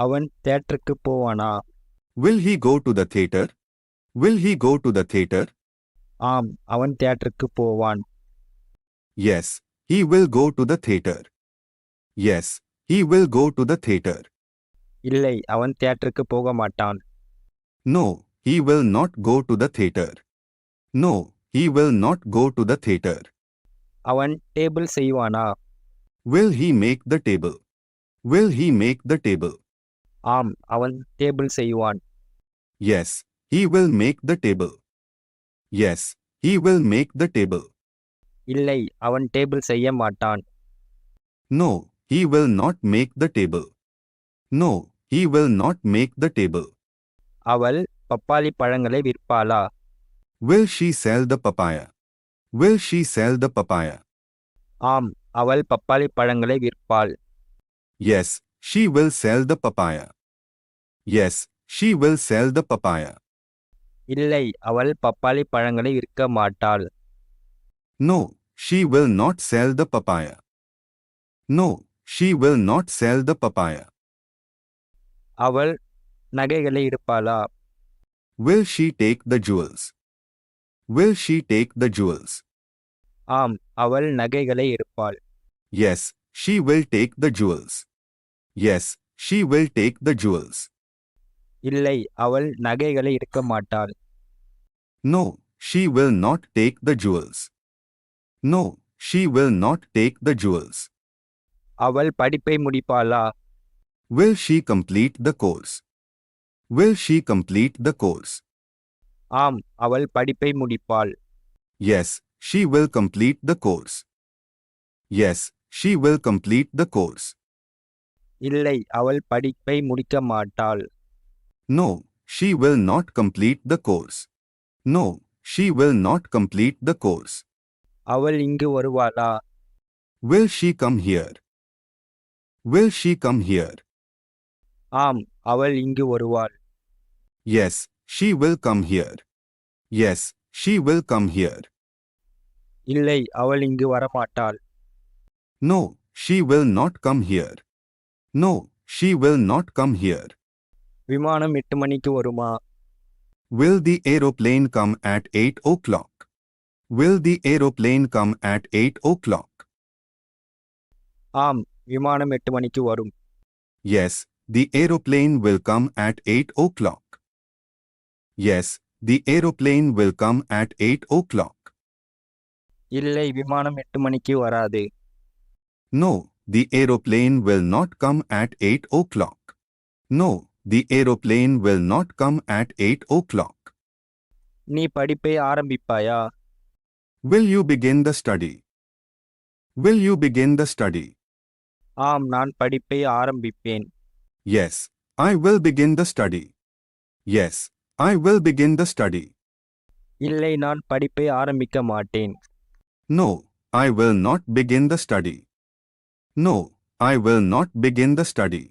அவன் தியேட்டருக்கு போவானா? Will he go to the theater? Will he go to the theater? ஆம், அவன் தியேட்டருக்கு போவான். Yes, he will go to the theater. Yes, he will go to the theater. இல்லை, அவன் தியேட்டருக்கு போக மாட்டான். No, he will not go to the theater. No, he will not go to the theater. அவன் டேபிள் செய்வானா? Will he make the table? Will he make the table? ஆம், அவன் table செய்வான். Yes, he will make the table. Yes, he will make the table. இல்லை, அவன் table செய்ய மாட்டான். No, he will not make the table. No, he will not make the table. அவள் பப்பாளி பழங்களை விற்பாளா? Will she sell the papaya? Will she sell the papaya? ஆம், அவள் பப்பாளி பழங்களை விற்பாள். Yes, she will sell the papaya. Yes, she will sell the papaya. இல்லை, அவள் பப்பாளி பழங்களை விற்க மாட்டாள். No, she will not sell the papaya. No, she will not sell the papaya. அவள் நகைகளை எடுப்பாளா? Will she take the jewels? Will she take the jewels? ஆம், அவள் நகைகளை எடுப்பாள். Yes, she will take the jewels. Yes, she will take the jewels. இல்லை, அவள் நகைகளை எடுக்க மாட்டாள். No, she will not take the jewels. No, she will not take the jewels. அவள் படிப்பை முடிப்பாளா? Will she complete the course? Will she complete the course? ஆம், அவள் படிப்பை முடிப்பாள். Yes, she will complete the course. Yes, she will complete the course. இல்லை, அவள் படிப்பை முடிக்க மாட்டாள். No, she will not complete the course. No, she will not complete the course. அவள் இங்கு வருவாளா? Will she come here? Will she come here? ஆம், அவள் இங்கு வருவாள். Yes, she will come here. Yes, she will come here. இல்லை, அவள் இங்கு வரமாட்டாள். No, she will not come here. No, she will not come here. விமானம் 8 மணிக்கு வருமா? Will the aeroplane come at 8 o'clock? Will the aeroplane come at 8 o'clock? ஆம், விமானம் 8 மணிக்கு வரும். Yes, the aeroplane will come at 8 o'clock. Yes, the aeroplane will come at 8 o'clock. இல்லை, விமானம் 8 மணிக்கு வராது. No, the aeroplane will not come at 8 o'clock. No, the aeroplane will not come at 8 o'clock. நீ படிப்பை ஆரம்பிப்பாயா? Will you begin the study? Will you begin the study? ஆம், நான் படிப்பை ஆரம்பிப்பேன். Yes, I will begin the study. Yes, I will begin the study. இல்லை, நான் படிப்பை ஆரம்பிக்க மாட்டேன். No, I will not begin the study. No, I will not begin the study.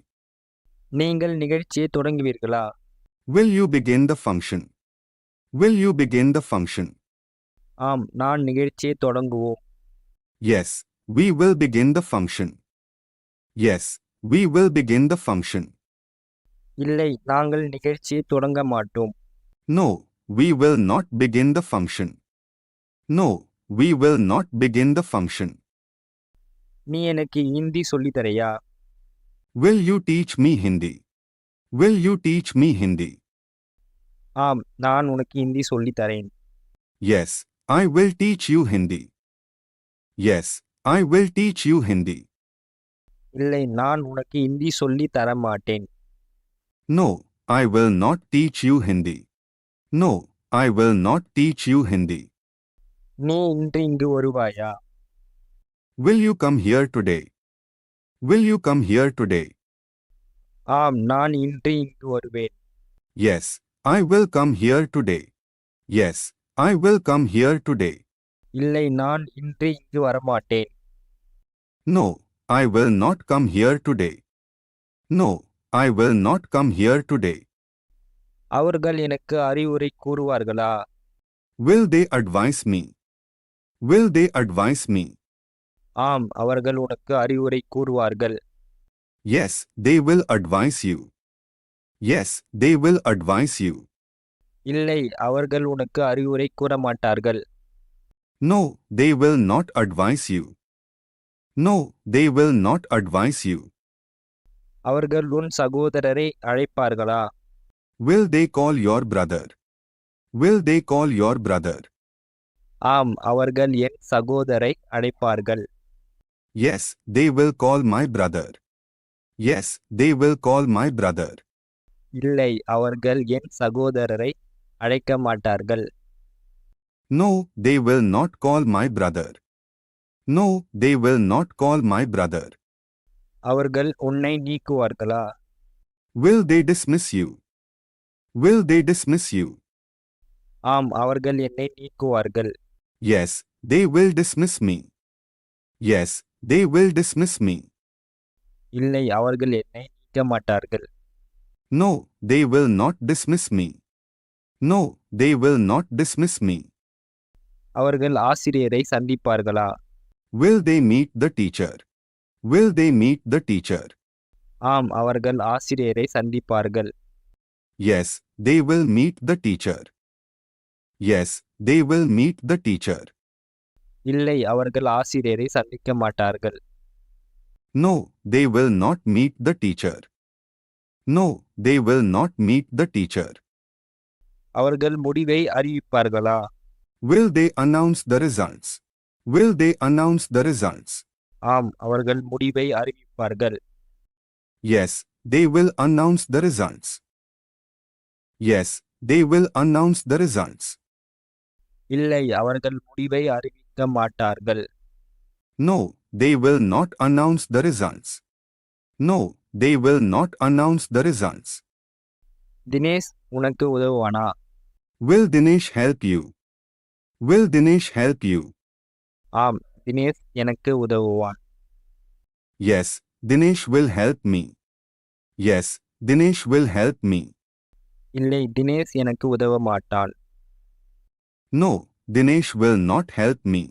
நீங்கள் நிகழ்ச்சியை தொடங்குவீர்களா? Will you begin the function? Will you begin the function? ஆம், நான் நிகழ்ச்சியை தொடங்குவோம். Yes, we will begin the function. Yes, we will begin the function. இல்லை, நாங்கள் நிகழ்ச்சியை தொடங்க மாட்டோம். No, we will not begin the function. No, we will not begin the function. நீ எனக்கு ஹிந்தி சொல்லித் தரையா? Will you teach me Hindi? Will you teach me Hindi? ஆம், நான் உனக்கு ஹிந்தி சொல்லித் தரேன். Yes, I will teach you Hindi. Yes, I will teach you Hindi. இல்லை, நான் உனக்கு ஹிந்தி சொல்லித் தர மாட்டேன். No, I will not teach you Hindi. No, I will not teach you Hindi. நீ இன்று இங்கு வருவாயா? Will you come here today? Will you come here today? ஆம், நான் இன்று இங்கு வருவேன். Yes, I will come here today. Yes, I will come here today. இல்லை, நான் இன்று இங்கு வரமாட்டேன். No, I will not come here today. No, I will not come here today. அவர்கள் எனக்கு அறிவுரை கூறுவார்களா? Will they advise me? Will they advise me? ஆம், அவர்கள் உனக்கு அறிவுரை கூறுவார்கள். Yes, they will advise you. Yes, they will advise you. இல்லை அவர்கள் உனக்கு அறிவுரை கூற மாட்டார்கள். No, they will not advise you. No, they will not advise you. அவர்கள் உன் சகோதரரை அழைப்பார்களா? Will they call your brother? Will they call your brother? ஆம் அவர்கள் என் சகோதரை அழைப்பார்கள். Yes, they will call my brother. Yes, they will call my brother. இல்லை அவர்கள் என் சகோதரரை அழைக்க மாட்டார்கள். No, they will not call my brother. No, they will not call my brother. அவர்கள் உன்னை நீக்குவார்களா? Will they dismiss you? Will they dismiss you? ஆம் அவர்கள் என்னை நீக்குவார்கள். Yes, they will dismiss me. Yes, they will dismiss me. இல்லை அவர்கள் என்னை நீக்க மாட்டார்கள். No, they will not dismiss me. No, they will not dismiss me. அவர்கள் ஆசிரியரை சந்திப்பார்களா? Will they meet the teacher? Will they meet the teacher? ஆம் அவர்கள் ஆசிரியரை சந்திப்பார்கள். Yes, they will meet the teacher. Yes, they will meet the teacher. இல்லை அவர்கள் ஆசிரியரை சந்திக்க மாட்டார்கள். No, they will not meet the teacher. No, they will not meet the teacher. அவர்கள் முடிவை அறிவிப்பார்களா? Will they announce the results? Will they announce the results? ஆம் அவர்கள் முடிவை அறிவிப்பார்கள். Yes, they will announce the results. Yes, they will announce the results. இல்லை அவர்கள் முடிவை அறிவிக்க மாட்டார்கள். No, they will not announce the results. No, they will not announce the results. Dinesh உனக்கு உதவுவானா? Will Dinesh help you? Will Dinesh help you? ஆம் தினேஷ் எனக்கு உதவுவான். Yes, Dinesh will help me. Yes, Dinesh will help me. இல்லை தினேஷ் எனக்கு உதவ மாட்டான். No, Dinesh will not help me.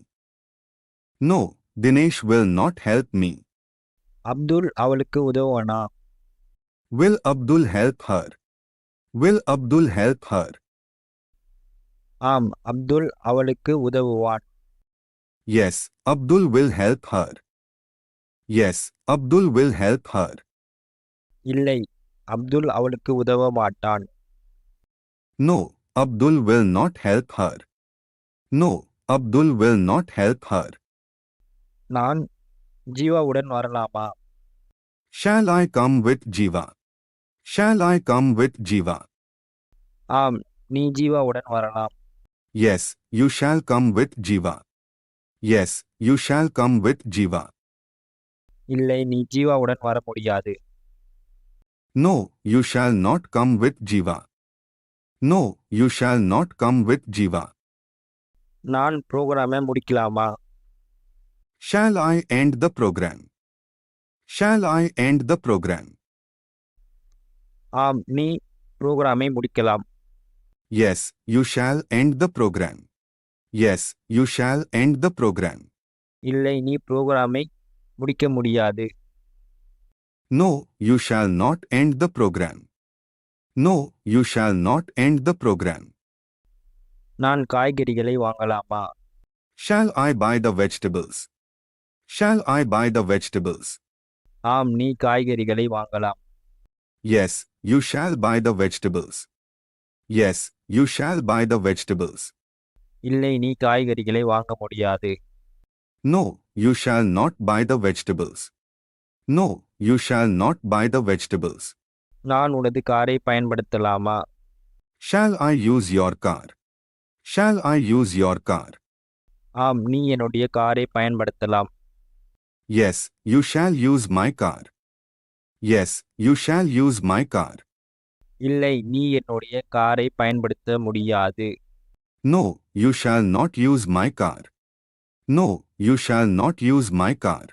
No, Dinesh will not help me. Abdul அவளுக்கு உதவுவானா? Will Abdul help her? Will Abdul help her? ஆம் அப்துல் அவளுக்கு உதவுவான். Yes, Abdul will help her. Yes, Abdul will help her. இல்லை அப்துல் அவளுக்கு உதவ மாட்டான். No, Abdul will not help her. No, Abdul will not help her. நான் ஜீவாவுடன் வரலாமா? Shall I come with Jiva? Shall I come with Jiva? ஆம் நீ ஜீவாவுடன் வரலாம். Yes, you shall come with Jiva. Yes, you shall come with Jiva. இல்லை நீ ஜீவாவுடன் வர முடியாது. No, you shall not come with Jiva. No, you shall not come with Jiva. நான் புரோகிராமை முடிக்கலாமா? Shall I end the program? Shall I end the program? ஆம் நீ புரோகிராமை முடிக்கலாம். Yes, you shall end the program. Yes, you shall end the program. இல்லை நீ புரோகிராமை முடிக்க முடியாது. No, you shall not end the program. No, you shall not end the program. நான் காய்கறிகளை வாங்கலாமா? Shall I buy the vegetables? Shall I buy the vegetables? ஆம் நீ காய்கறிகளை வாங்கலாம். Yes, you shall buy the vegetables. Yes, you shall buy the vegetables. இல்லை நீ காய்கறிகளை வாங்க முடியாது. No, you shall not buy the vegetables. No, you shall not buy the vegetables. நான் உனது காரை பயன்படுத்தலாமா? Shall I use your car? Shall I use your car? ஆம் நீ என்னுடைய காரை பயன்படுத்தலாம். Yes, you shall use my car. Yes, you shall use my car. இல்லை நீ என்னுடைய காரை பயன்படுத்த முடியாது. No, you shall not use my car. No, you shall not use my car.